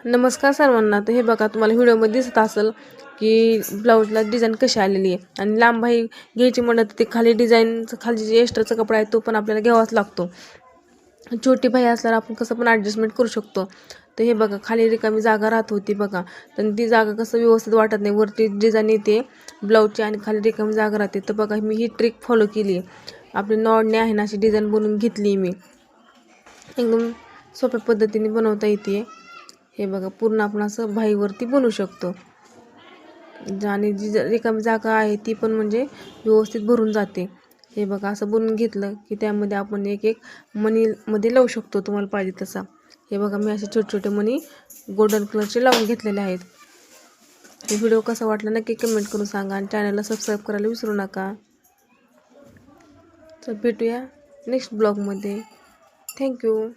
नमस्कार सर्वांना. तर हे बघा, तुम्हाला व्हिडिओमध्ये दिसत असेल की ब्लाऊजला डिझाईन कशी आलेली आहे. आणि लांब बाही घ्यायची म्हणत ते खाली डिझाईनचं खाली जे एक्स्ट्राचा कपडा आहे तो पण आपल्याला घ्यावाच लागतो. छोटी बाही असल्यावर आपण कसं पण ॲडजस्टमेंट करू शकतो. तर हे बघा, खाली रिकामी जागा राहत होती बघा, तर ती जागा कसं व्यवस्थित वाटत नाही. वरती डिझाईन येते ब्लाऊजची आणि खाली रिकामी जागा राहते. तर बघा, मी ही ट्रिक फॉलो केली आहे. आपली नॉडने आहे ना अशी डिझाईन बनवून घेतली मी. एकदम सोप्या पद्धतीने बनवता येते. हे बघा, पूर्ण आपण असं बाहीवरती बनवू शकतो. आणि जी रिकामी जागा आहे ती पण म्हणजे व्यवस्थित भरून जाते. हे बघा, असं बनवून घेतलं की त्यामध्ये आपण एक एक मणीमध्ये लावू शकतो तुम्हाला पाहिजे तसा. हे बघा, मी असे छोटे छोटे मणी गोल्डन कलरचे लावून घेतलेले आहेत. हे व्हिडिओ कसा वाटला नक्की कमेंट करून सांगा आणि चॅनलला सबस्क्राईब करायला विसरू नका. तर भेटूया नेक्स्ट ब्लॉगमध्ये. थँक्यू.